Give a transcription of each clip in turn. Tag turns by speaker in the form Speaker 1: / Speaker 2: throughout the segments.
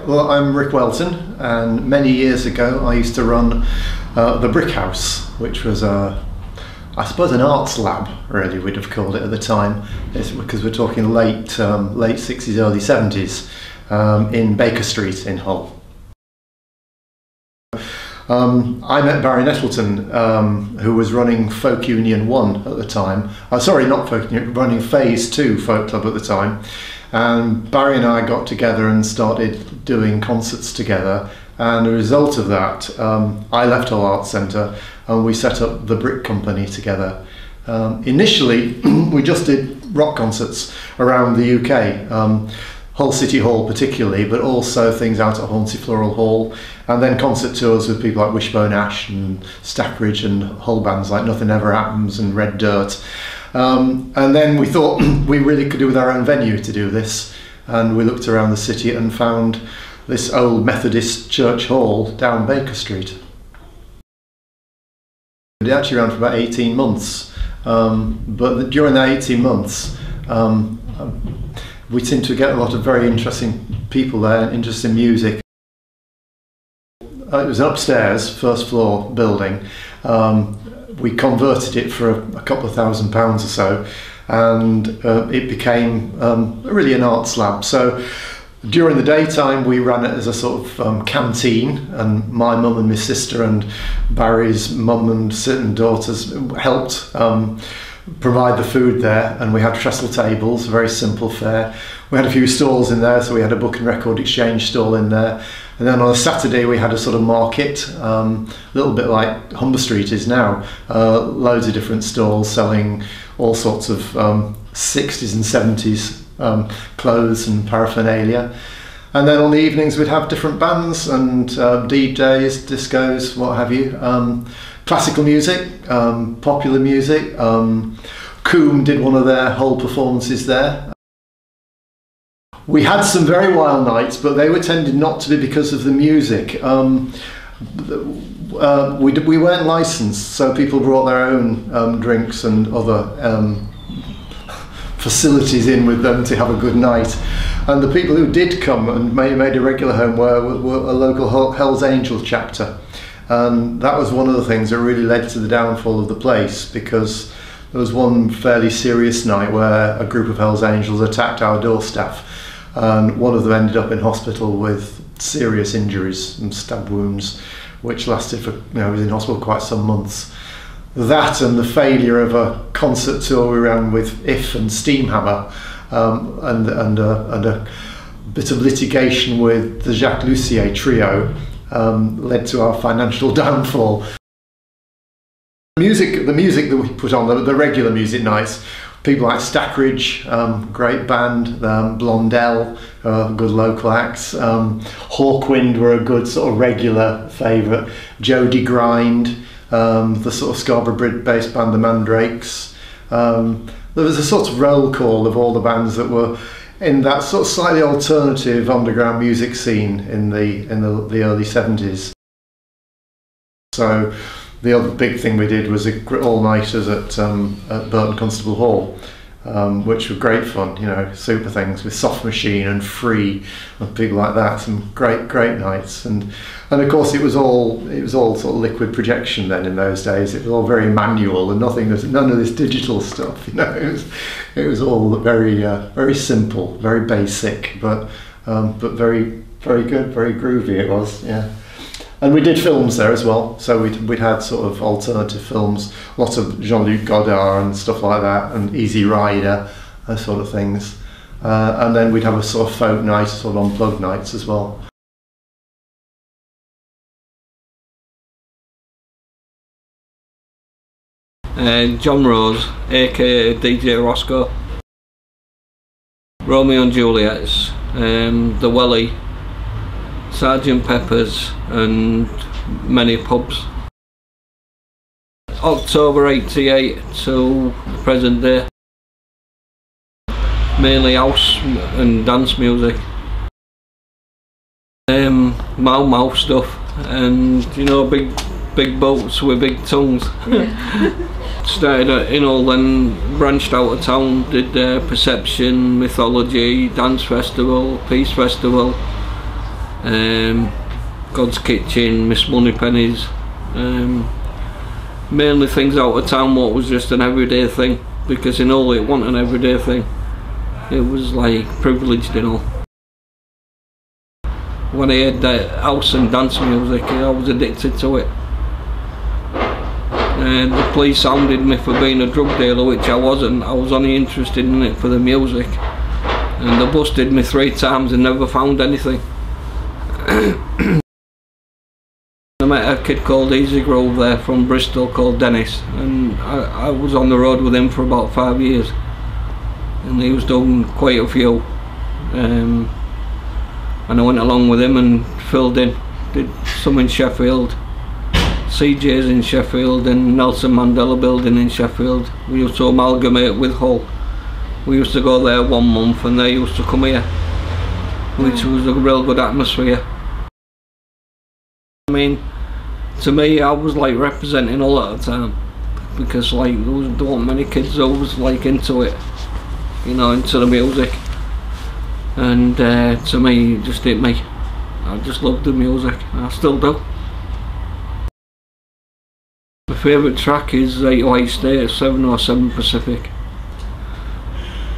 Speaker 1: well, I'm Rick Welton, and many years ago I used to run the Brick House, which was I suppose an arts lab, really, we'd have called it at the time, because we're talking late 60s, early 70s, in Baker Street in Hull. I met Barry Nettleton, who was running Folk Union 1 at the time. Sorry, not Folk Union, running Phase 2 Folk Club at the time. And Barry and I got together and started doing concerts together. And as a result of that, I left Hull Arts Centre and we set up the Brick Company together. Initially, we just did rock concerts around the UK. Hull City Hall particularly, but also things out at Hornsey Floral Hall, and then concert tours with people like Wishbone Ash and Stackridge and Hull bands like Nothing Ever Happens and Red Dirt. And then we thought we really could do with our own venue to do this, and we looked around the city and found this old Methodist church hall down Baker Street. It actually ran for about 18 months, but during that 18 months we seemed to get a lot of very interesting people there, interesting music. It was an upstairs, first floor building. We converted it for a couple of £1,000 or so, and it became really an arts lab. So during the daytime we ran it as a sort of canteen, and my mum and my sister and Barry's mum and daughters helped provide the food there, and we had trestle tables, very simple fare. We had a few stalls in there, so we had a book and record exchange stall in there, and then on a Saturday we had a sort of market, a little bit like Humber Street is now, loads of different stalls selling all sorts of 60s and 70s clothes and paraphernalia. And then on the evenings we'd have different bands and DJs, discos, what have you. Classical music, popular music. Coombe did one of their whole performances there. We had some very wild nights, but they were tended not to be because of the music. We weren't licensed, so people brought their own drinks and other facilities in with them to have a good night. And the people who did come and made a regular home were a local Hells Angels chapter. And that was one of the things that really led to the downfall of the place, because there was one fairly serious night where a group of Hells Angels attacked our door staff, and one of them ended up in hospital with serious injuries and stab wounds, which lasted for, was in hospital quite some months. That and the failure of a concert tour we ran with If and Steamhammer, and a bit of litigation with the Jacques Lussier trio, led to our financial downfall. The music that we put on, the regular music nights, people like Stackridge, great band, Blondell, good local acts, Hawkwind were a good sort of regular favourite, Jody Grind, the sort of Scarborough based band the Mandrakes. There was a sort of roll call of all the bands that were in that sort of slightly alternative underground music scene in the early 70s. So the other big thing we did was all-nighters at Burton Constable Hall, which were great fun, super things with Soft Machine and Free and people like that. Some great nights, and of course it was all sort of liquid projection then in those days. It was all very manual and none of this digital stuff. It was all very simple, very basic, but very good, very groovy. It was, yeah. And we did films there as well, so we'd had sort of alternative films, lots of Jean-Luc Godard and stuff like that, and Easy Rider, those sort of things. And then we'd have a sort of folk night, sort of unplugged nights as well.
Speaker 2: John Rose, aka DJ Roscoe, Romeo and Juliet's, The Welly, Sergeant Pepper's, and many pubs. October 88 till present day, mainly house and dance music, Mau Mau stuff, and big boats with big tongues. Started in Hull, then branched out of town, did Perception, Mythology, Dance Festival, Peace Festival, God's Kitchen, Miss Moneypenny's, mainly things out of town what was just an everyday thing, because in all it wasn't an everyday thing, it was like privileged and all. When I had house and dance music, I was addicted to it. The police hounded me for being a drug dealer, which I wasn't. I was only interested in it for the music, and they busted me 3 times and never found anything. I met a kid called Easy Grove there from Bristol called Dennis, and I was on the road with him for about 5 years, and he was doing quite a few, and I went along with him and filled in, did some in Sheffield, CJ's in Sheffield and Nelson Mandela building in Sheffield. We used to amalgamate with Hull. We used to go there 1 month and they used to come here, which was a real good atmosphere. I mean, to me, I was like representing a lot of the time, because like there weren't many kids that was like into it, you know, into the music, and to me it just hit me. I just loved the music, and I still do. My favourite track is 808 State, 707 Pacific,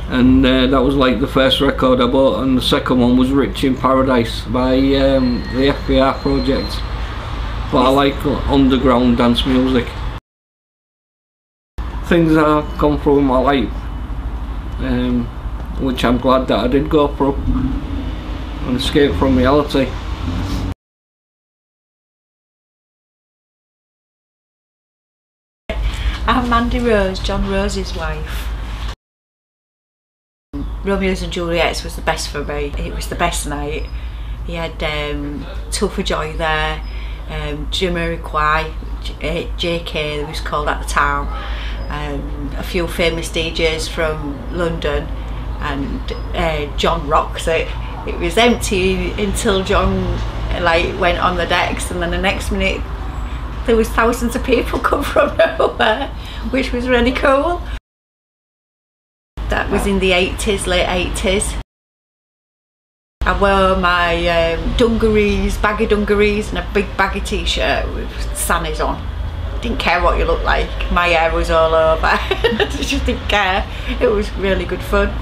Speaker 2: and that was like the first record I bought, and the second one was Rich in Paradise by the FBR Project. But I like underground dance music. Things that I've gone through in my life, which I'm glad that I did go through and escape from reality.
Speaker 3: I'm Mandy Rose, John Rose's wife. Romeo's and Juliet's was the best for me. It was the best night. He had Tough Joy there, Jamiroquai, JK it was called at the time, a few famous DJs from London, and John rocks it. It was empty until John like went on the decks, and then the next minute there was thousands of people come from nowhere, which was really cool. That was in the 80s, late 80s. I wore my dungarees, baggy dungarees, and a big baggy t-shirt with sannies on. Didn't care what you looked like. My hair was all over. I just didn't care. It was really good fun.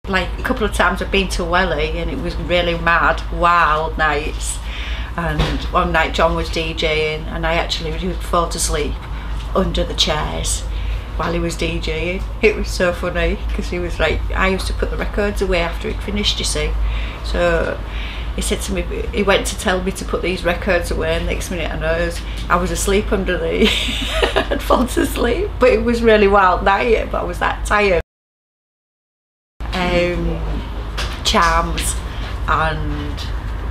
Speaker 3: Like a couple of times I've been to Welly, and it was really mad, wild nights. And one night John was DJing, and I actually would fall asleep under the chairs while he was DJing. It was so funny, because he was like, I used to put the records away after he'd finished, you see. So he said to me, he went to tell me to put these records away, and next minute I was asleep under the I'd fallen asleep. But it was really wild night, but I was that tired. Charms, and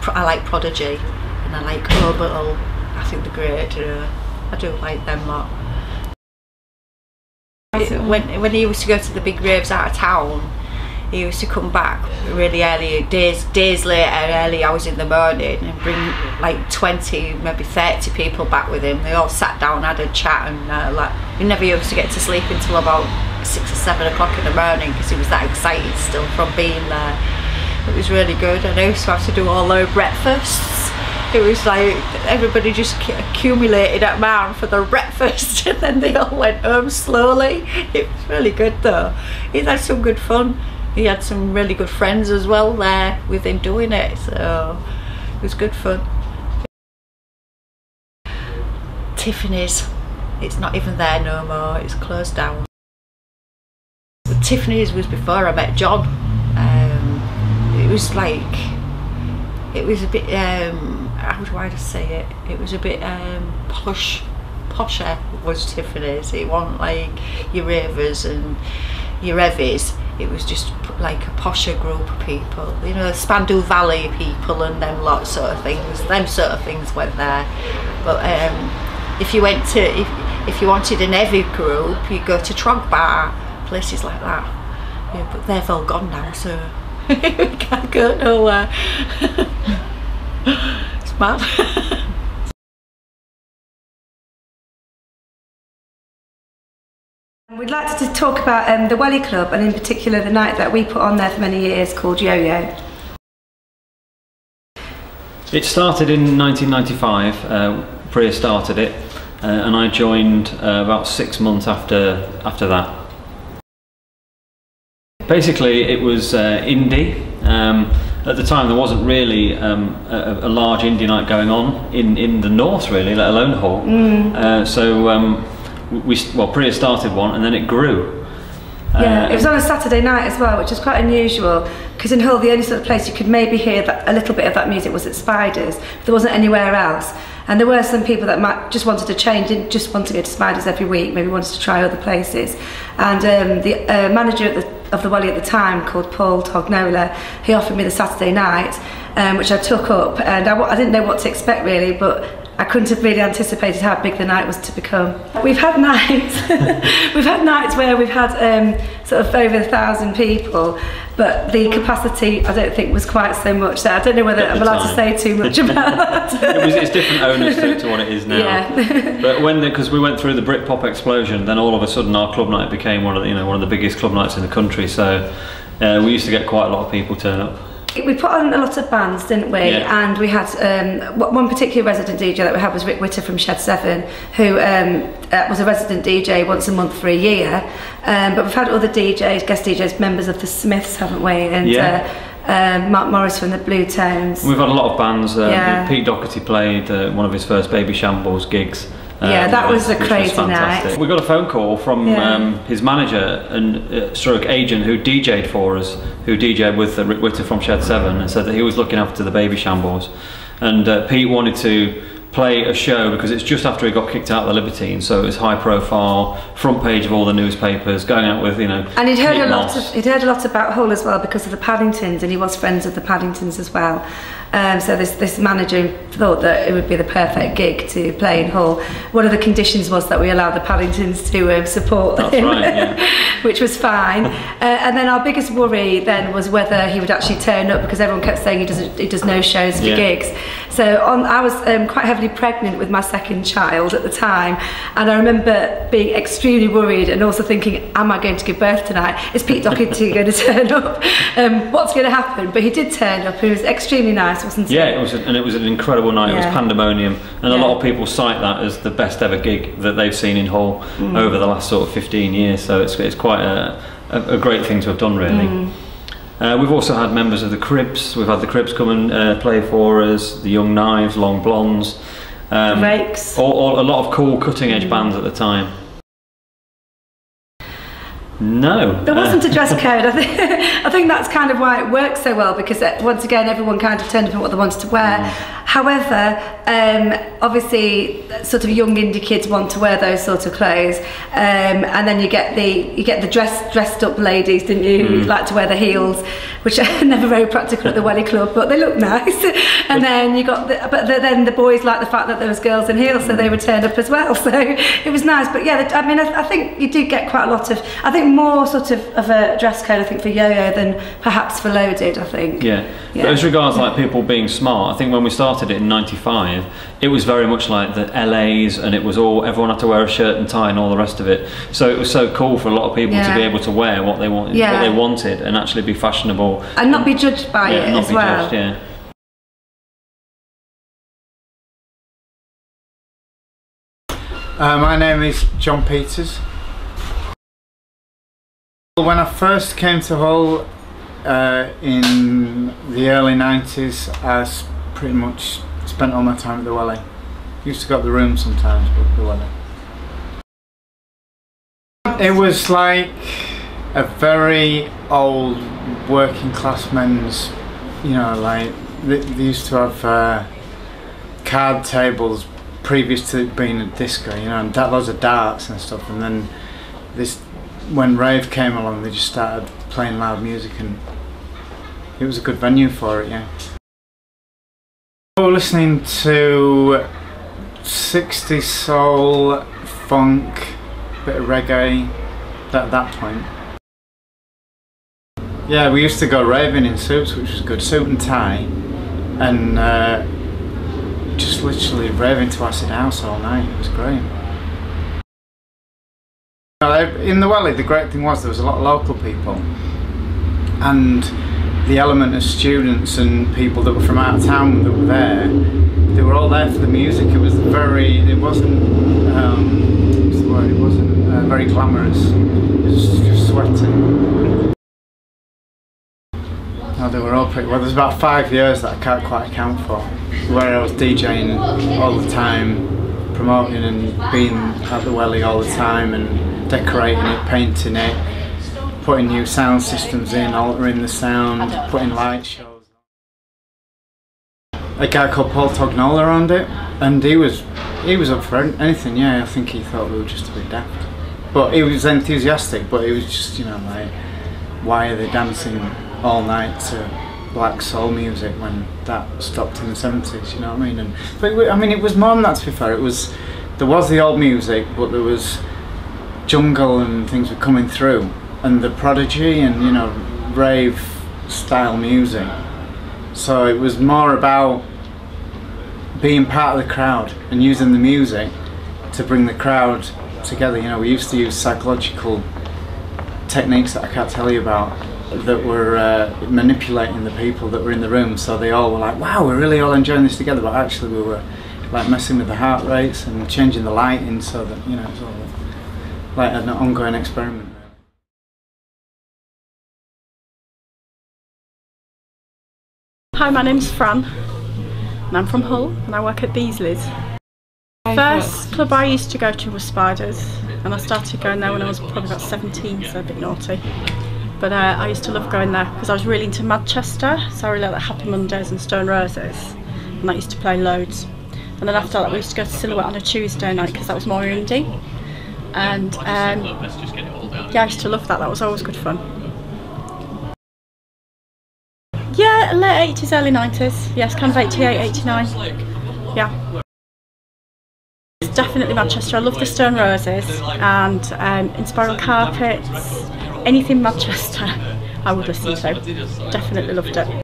Speaker 3: I like Prodigy, and I like Orbital. I think they're great, you know. I do like them lot. When he used to go to the big raves out of town, he used to come back really early, days later, early hours in the morning, and bring like 20, maybe 30 people back with him. They all sat down, had a chat, and like, we never used to get to sleep until about 6 or 7 o'clock in the morning, because he was that excited still from being there. It was really good, and I used to have to do all their breakfasts. It was like everybody just accumulated at mine for their breakfast, and then they all went home slowly. It was really good though. He had some good fun. He had some really good friends as well there with him doing it, so it was good fun. Tiffany's, it's not even there no more, it's closed down. But Tiffany's was before I met John. It was like, it was a bit, how do I just say it? It was a bit posher was Tiffany's. It wasn't like your ravers and your heavies. It was just like a posher group of people, you know, Spandau Valley people and them lot sort of things. Them sort of things went there. But if you went to, if you wanted an heavy group, you go to Trog Bar, places like that. Yeah, but they've all gone now, so we can't go nowhere. It's mad.
Speaker 4: We'd like to talk about the Welly Club, and in particular the night that we put on there for many years called Yo-Yo.
Speaker 5: It started in 1995. Priya started it, and I joined about 6 months after that. Basically, it was indie. At the time, there wasn't really a large indie night going on in the north, really, let alone Hull. So Priya started one, and then it grew.
Speaker 4: Yeah, it was on a Saturday night as well, which is quite unusual, because in Hull the only sort of place you could maybe hear a little bit of that music was at Spiders. There wasn't anywhere else, and there were some people that might just wanted to change, didn't just want to go to Spiders every week, maybe wanted to try other places. And the manager of the Welly at the time, called Paul Tognola, he offered me the Saturday night, which I took up, and I didn't know what to expect really, but I couldn't have really anticipated how big the night was to become. We've had nights, where we've had sort of over 1,000 people, but the capacity I don't think was quite so much. So I don't know whether I'm allowed to say too much about that.
Speaker 5: It's different owners to what it is now.
Speaker 4: Yeah.
Speaker 5: But because we went through the Britpop explosion, then all of a sudden our club night became one of the biggest club nights in the country. So we used to get quite a lot of people turn up.
Speaker 4: We put on a lot of bands, didn't we?
Speaker 5: Yeah.
Speaker 4: And we had one particular resident DJ that we had was Rick Witter from Shed 7, who was a resident DJ once a month for a year. But we've had other DJs, guest DJs, members of the Smiths, haven't we? And Mark Morris from the Blue Tones.
Speaker 5: We've had a lot of bands. Pete Doherty played one of his first Baby Shambles gigs.
Speaker 4: That was a crazy night.
Speaker 5: We got a phone call from his manager and stroke agent who DJ'd for us, who DJ'd with Rick Witter from Shed 7, and said that he was looking after the Baby Shambles. And Pete wanted to play a show because it's just after he got kicked out of the Libertines, so it was high profile, front page of all the newspapers, going out with,
Speaker 4: And he'd heard a lot about Hull as well because of the Paddingtons, and he was friends with the Paddingtons as well. So this manager thought that it would be the perfect gig to play in Hull. One of the conditions was that we allowed the Paddingtons to support him,
Speaker 5: right, yeah.
Speaker 4: which was fine. And then our biggest worry then was whether he would actually turn up, because everyone kept saying he does no shows for gigs. So I was quite heavily pregnant with my second child at the time, and I remember being extremely worried and also thinking, am I going to give birth tonight? Is Pete Doherty going to turn up? What's going to happen? But he did turn up. He was extremely nice, wasn't he?
Speaker 5: Yeah, it was an incredible night. It was pandemonium, and a lot of people cite that as the best ever gig that they've seen in Hull over the last sort of 15 years. So it's quite a great thing to have done, really. We've also had members of the Cribs. We've had the Cribs come and play for us, the Young Knives, Long Blondes,
Speaker 4: Rakes.
Speaker 5: A lot of cool cutting edge bands at the time. No.
Speaker 4: There wasn't a dress code. I think that's kind of why it works so well, because once again everyone kind of turned up in what they wanted to wear. However, obviously sort of young indie kids want to wear those sort of clothes, and then you get the dressed up ladies, didn't you, who like to wear the heels, which are never very practical at the Welly Club, but they look nice. And then you got then the boys like the fact that there was girls in heels, so they would turn up as well. So it was nice. But yeah, I mean, I think you do get quite a lot of, I think more sort of a dress code, I think, for Yo-Yo than perhaps for Loaded, I think.
Speaker 5: Yeah. But as regards like people being smart, I think when we started it in '95, it was very much like the LAs, and it was everyone had to wear a shirt and tie and all the rest of it. So it was so cool for a lot of people to be able to wear what they wanted, and actually be fashionable
Speaker 4: and not be judged by it as well.
Speaker 5: Judged,
Speaker 6: My name is John Peters. When I first came to Hull in the early 90s, I pretty much spent all my time at the Welly. Used to go up the room sometimes, but the Welly. It was like a very old working class men's, like they used to have card tables previous to it being a disco, and loads of darts and stuff, and then when rave came along, they just started playing loud music, and it was a good venue for it, yeah. We were listening to 60s soul, funk, bit of reggae at that point. Yeah, we used to go raving in suits, which was good, suit and tie, and just literally raving to acid house all night. It was great. In the Welly, the great thing was there was a lot of local people, and the element of students and people that were from out of town that were there, they were all there for the music. It wasn't what's the word? It wasn't very glamorous. It was just sweating. No, they were all pretty well. There's about 5 years that I can't quite account for, where I was DJing all the time, promoting and being at the Welly all the time and decorating it, painting it, putting new sound systems in, altering the sound, putting light shows on. A guy called Paul Tognola owned it, and he was up for anything. Yeah, I think he thought we were just a bit daft, but he was enthusiastic. But he was just, you know, like, why are they dancing all night to black soul music when that stopped in the 70s, you know what I mean? But I mean, it was more than that, to be fair. There was the old music, but there was jungle and things were coming through, and the Prodigy and, you know, rave style music. So it was more about being part of the crowd and using the music to bring the crowd together. You know, we used to use psychological techniques that I can't tell you about, that were manipulating the people that were in the room, so they all were like, wow, we're really all enjoying this together, but actually we were like messing with the heart rates and changing the lighting, so that, you know, it's all like an ongoing experiment.
Speaker 7: Hi, my name's Fran and I'm from Hull and I work at Beasley's. First club I used to go to was Spiders, and I started going there when I was probably about 17, so a bit naughty. But I used to love going there because I was really into Manchester, so I really like Happy Mondays and Stone Roses, and I used to play loads. And then after that we used to go to Silhouette on a Tuesday night because that was more indie. And yeah, I used to love that, that was always good fun. Yeah, late 80s, early 90s, yes, kind of 88, 89, yeah. It's definitely Manchester. I love the Stone Roses and in Spiral Carpets. Anything Manchester I would listen to. Definitely loved it.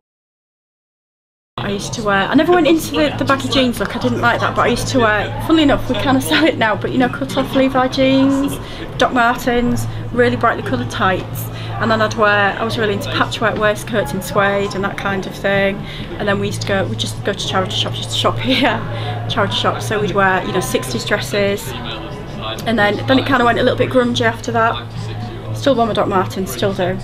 Speaker 7: I used to wear, I never went into the baggy jeans look, I didn't like that, but I used to wear, funnily enough, we kind of sell it now, but you know, cut off Levi jeans, Doc Martens, really brightly coloured tights, and then I was really into patchwork waistcoats in suede and that kind of thing. And then we'd just go to charity shops, used to shop here, charity shops, so we'd wear, you know, 60s dresses, and then it kind of went a little bit grungy after that. Still wore my Doc Martens, still do.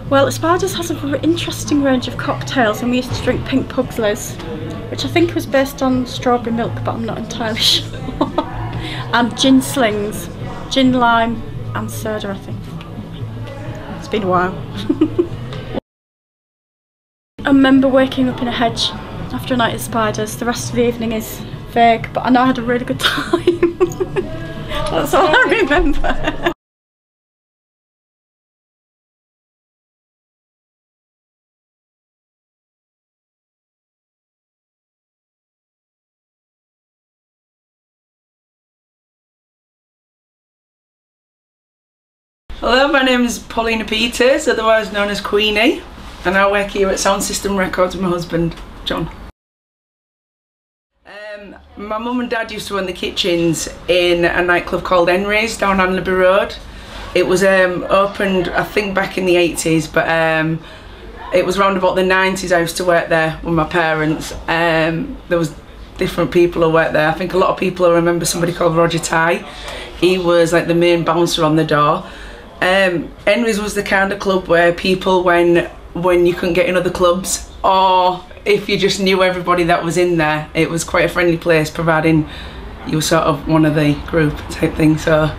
Speaker 7: Well, Spiders has a very interesting range of cocktails, and we used to drink Pink Pugsleys, which I think was based on strawberry milk, but I'm not entirely sure. And gin slings, gin, lime and soda, I think. It's been a while. I remember waking up in a hedge after a night at Spiders. The rest of the evening is vague, but I know I had a really good time. That's all I remember.
Speaker 8: Hello, my name is Paulina Peters, otherwise known as Queenie, and I work here at Sound System Records with my husband, John. My mum and dad used to run the kitchens in a nightclub called Henry's down Anlaby Road. It was opened, I think, back in the 80s, but it was around about the 90s I used to work there with my parents. There was different people who worked there. I think a lot of people remember somebody called Roger Ty. He was like the main bouncer on the door. Henry's was the kind of club where people, when you couldn't get in other clubs, or if you just knew everybody that was in there, it was quite a friendly place, providing you were sort of one of the group type thing. So there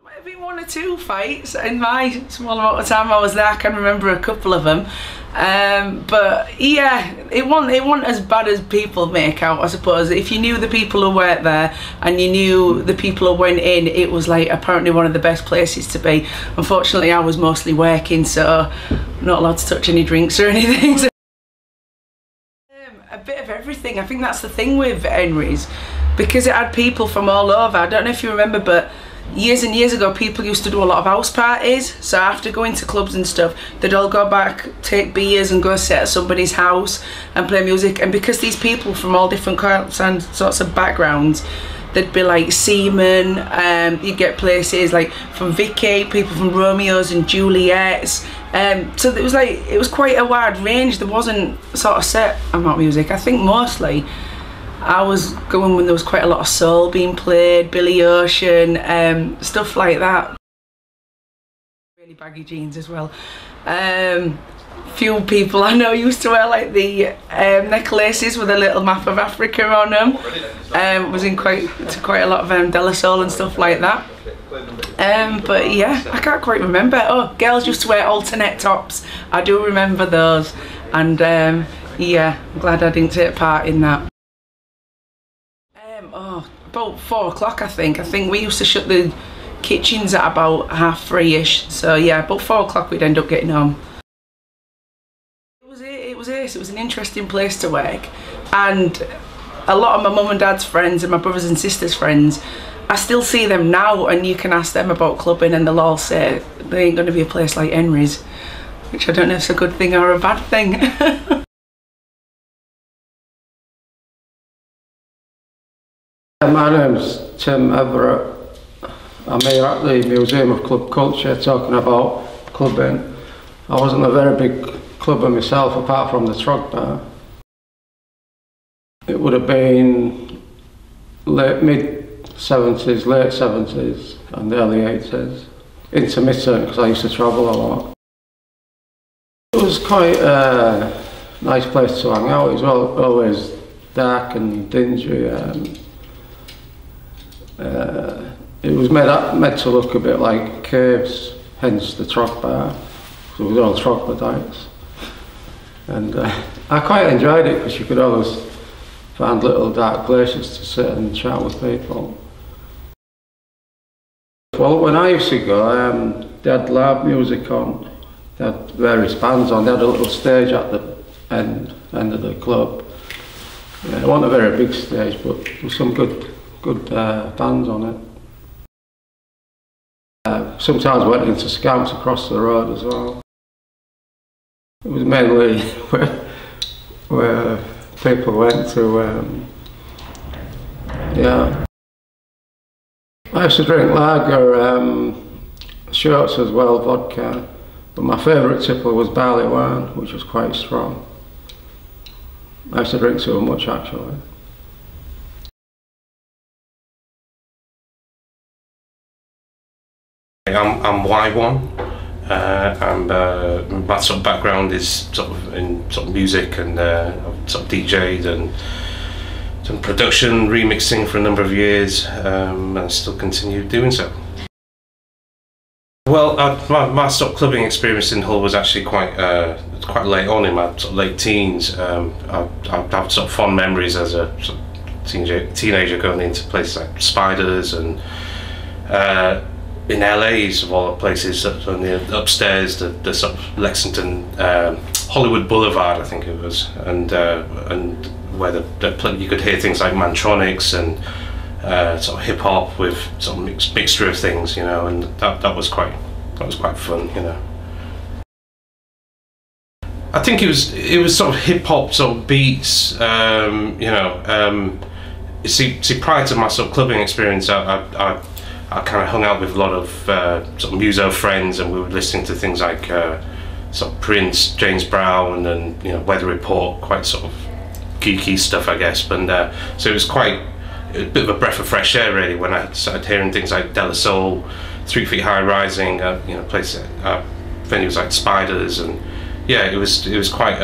Speaker 8: might have been one or two fights in my small amount of time I was there. I can remember a couple of them. But yeah, it wasn't as bad as people make out, I suppose. If you knew the people who worked there and you knew the people who went in, it was like apparently one of the best places to be. Unfortunately, I was mostly working, so I'm not allowed to touch any drinks or anything. So a bit of everything. I think that's the thing with Henry's, because it had people from all over. I don't know if you remember, but years and years ago people used to do a lot of house parties, so after going to clubs and stuff they'd all go back, take beers and go sit at somebody's house and play music. And because these people from all different kinds and sorts of backgrounds, there'd be like seamen, you'd get places like from Vicky, people from Romeo's and Juliet's. So it was quite a wide range. There wasn't sort of set amount of music. I think mostly I was going when there was quite a lot of soul being played, Billy Ocean, stuff like that. Really baggy jeans as well. Few people I know used to wear like the necklaces with a little map of Africa on them. Was in quite a lot of De La Soul and stuff like that. But yeah, I can't quite remember. Oh, girls used to wear alternate tops. I do remember those, and yeah, I'm glad I didn't take part in that. Oh, about 4 o'clock I think. I think we used to shut the kitchens at about 3:30ish. So yeah, about 4 o'clock we'd end up getting home. It was ace. It was an interesting place to work, and a lot of my mum and dad's friends and my brothers and sisters' friends, I still see them now, and you can ask them about clubbing and they'll all say there ain't going to be a place like Henry's, which I don't know if it's a good thing or a bad thing.
Speaker 9: My name's Tim Everett. I'm here at the Museum of Club Culture talking about clubbing. I wasn't a very big clubber myself apart from the Trog Bar. It would have been mid-70s, late 70s and early 80s. Intermittent because I used to travel a lot. It was quite a nice place to hang out. It was always dark and dingy. It was made to look a bit like caves, hence the Trog Bar. So it was all troglodytes. And I quite enjoyed it because you could always find little dark places to sit and chat with people. Well, when I used to go, they had live music on, they had various bands on, they had a little stage at the end of the club. It wasn't a very big stage, but there was some good bands on it. Sometimes went into scouts across the road as well. It was mainly where people went to, yeah. I used to drink lager, shorts as well, vodka, but my favourite tipple was barley wine, which was quite strong. I used to drink too much actually.
Speaker 10: I'm Y1. And my sort of background is sort of music, and I've sort of DJ'd and done production, remixing for a number of years, and I still continue doing so. Well, my sort of clubbing experience in Hull was actually quite late on in my sort of late teens. I have sort of fond memories as a sort of teenager going into places like Spiders and in LA's of all places, on the upstairs, the sort of Lexington, Hollywood Boulevard, I think it was, and where you could hear things like Mantronics and sort of hip hop with sort of mixture of things, you know, and that was quite fun, you know. I think it was sort of hip hop sort of beats, you know. You see, prior to my sort of clubbing experience, I kind of hung out with a lot of sort of muso friends, and we were listening to things like sort of Prince, James Brown, and you know, Weather Report, quite sort of geeky stuff, I guess. But so it was quite a bit of a breath of fresh air, really, when I started hearing things like De La Soul, 3 Feet High Rising, you know, places, venues like Spiders, and yeah, it was quite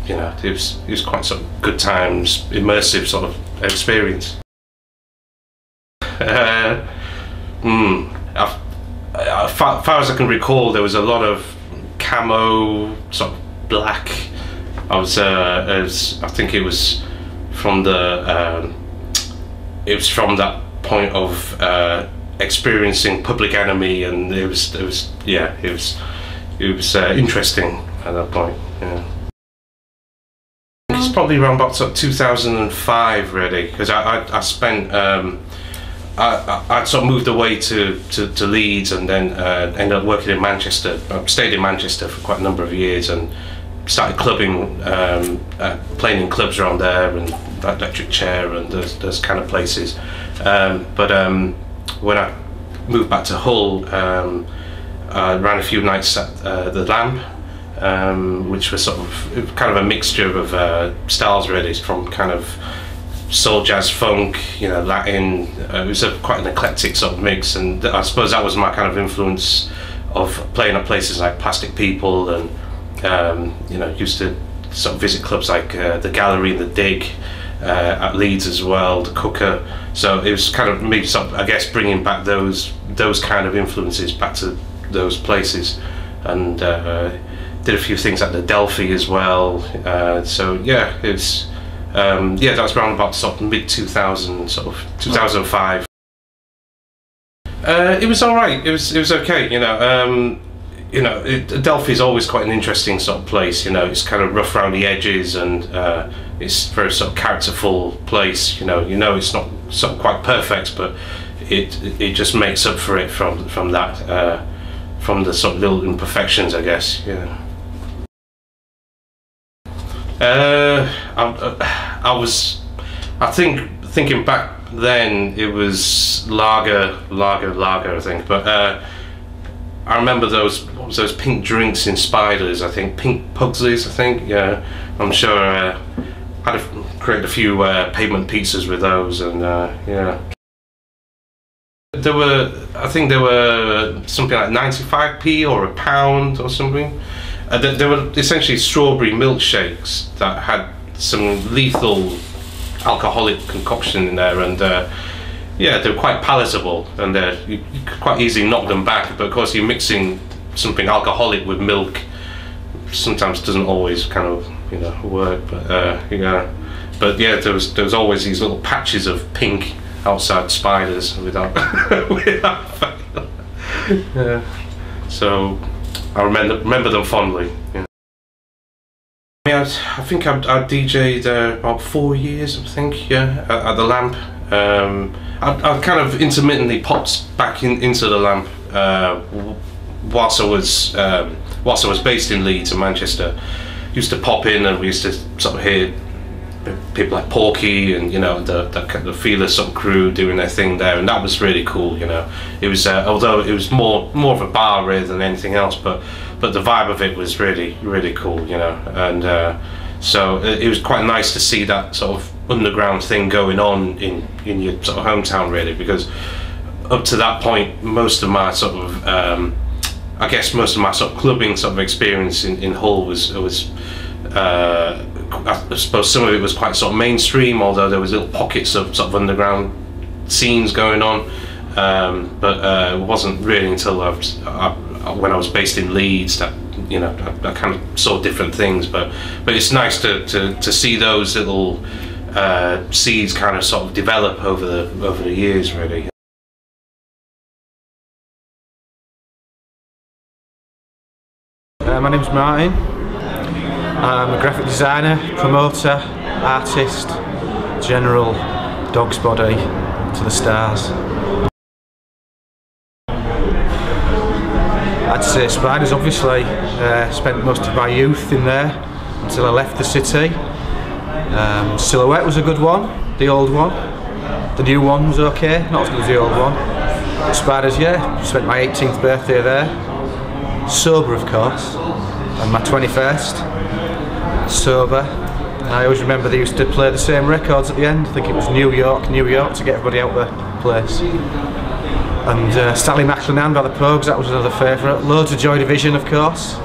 Speaker 10: you know, it was quite sort of good times, immersive sort of experience. As far as I can recall, there was a lot of camo, sort of black. I think it was from that point of experiencing Public Enemy, and it was interesting at that point. Yeah. It's probably around about sort of 2005, really, because I spent. I sort of moved away to Leeds, and then ended up working in Manchester. I stayed in Manchester for quite a number of years and started clubbing, playing in clubs around there, and Electric Chair and those kind of places. But when I moved back to Hull, I ran a few nights at the Lamp, which was sort of kind of a mixture of styles really, from kind of soul, jazz, funk, you know, Latin. It was quite an eclectic sort of mix, and I suppose that was my kind of influence of playing at places like Plastic People, and you know, used to sort of visit clubs like the Gallery, the Dig, at Leeds as well, the Cooker. So it was kind of me, sort of, I guess, bringing back those kind of influences back to those places, and did a few things at the Delphi as well. So yeah, it's yeah, that was around about sort of mid 2000, sort of 2005. It was all right. It was okay. You know, Delphi is always quite an interesting sort of place. You know, it's kind of rough around the edges, and it's a very sort of characterful place. You know, it's not sort of quite perfect, but it just makes up for it from that, from the sort of little imperfections, I guess. Yeah. I think thinking back then, it was lager, I think. But I remember those pink drinks in Spiders. I think pink Pugsleys. I think, yeah. I'm sure I'd have created a few pavement pizzas with those, and yeah. I think there were something like 95p or £1 or something. There were essentially strawberry milkshakes that had some lethal alcoholic concoction in there, and yeah, they were quite palatable, and you could quite easily knock them back. But of course, you're mixing something alcoholic with milk. Sometimes doesn't always kind of, you know, work. But yeah, but yeah, there was always these little patches of pink outside Spiders without without fail. Yeah. So I remember them fondly. Yeah. I think I DJ'd about 4 years, I think, yeah, at the Lamp. I kind of intermittently popped back into the Lamp whilst I was based in Leeds and Manchester. Used to pop in, and we used to sort of hear people like Porky and, you know, the Fearless sort of crew doing their thing there, and that was really cool. You know, it was although it was more of a bar really than anything else, but the vibe of it was really cool, you know. And so it was quite nice to see that sort of underground thing going on in your sort of hometown, really, because up to that point, most of my sort of I guess most of my sort of clubbing sort of experience in Hull was I suppose some of it was quite sort of mainstream, although there was little pockets of sort of underground scenes going on. But it wasn't really until when I was based in Leeds that, you know, I kind of saw different things. But it's nice to see those little seeds kind of sort of develop over the years, really.
Speaker 11: My name's Martin. I'm a graphic designer, promoter, artist, general dog's body to the stars. I'd say Spiders, obviously. Spent most of my youth in there until I left the city. Silhouette was a good one, the old one. The new one was okay, not as good as the old one. Spiders, yeah, spent my 18th birthday there. Sober, of course, and my 21st. Sober. I always remember they used to play the same records at the end. I think it was New York to get everybody out the place. And Stanley McLennan by the Pogues, that was another favourite. Loads of Joy Division, of course.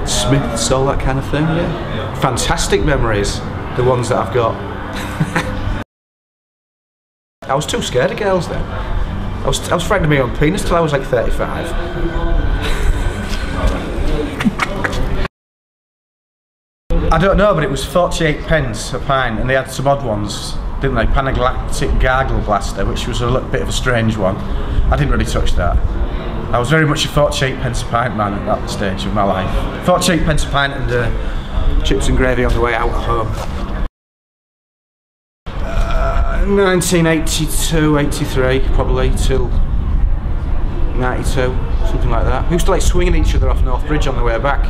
Speaker 11: Smiths, all that kind of thing, yeah. Fantastic memories, the ones that I've got. I was too scared of girls then. I was frightened of my own penis till I was like 35. I don't know, but it was 48p a pint, and they had some odd ones, didn't they? Panaglatic Gargle Blaster, which was a little bit of a strange one. I didn't really touch that. I was very much a 48p a pint man at that stage of my life. 48p a pint and chips and gravy on the way out at home. 1982, 83 probably, till 92, something like that. We used to like swinging each other off North Bridge on the way back,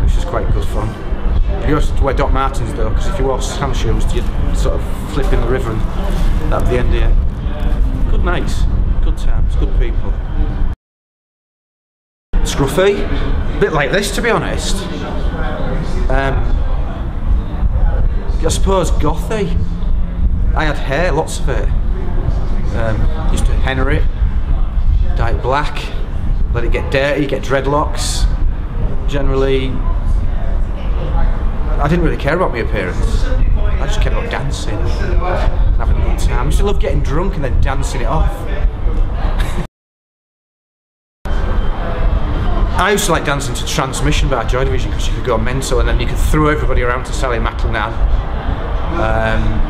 Speaker 11: which is quite good fun. You have to wear Doc Martens though, because if you wore sand shoes, you'd sort of flip in the river and that'd be the end of you. Good nights, good times, good people. Scruffy, a bit like this to be honest. I suppose gothy. I had hair, lots of it. Used to henna it, dye it black, let it get dirty, get dreadlocks. Generally, I didn't really care about my appearance. I just cared about dancing, having a good time. I used to love getting drunk and then dancing it off. I used to like dancing to Transmission by Joy Division because you could go mental and then you could throw everybody around to Sally McLennan.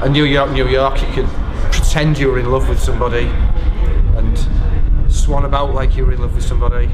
Speaker 11: And New York, you could pretend you were in love with somebody and swan about like you were in love with somebody.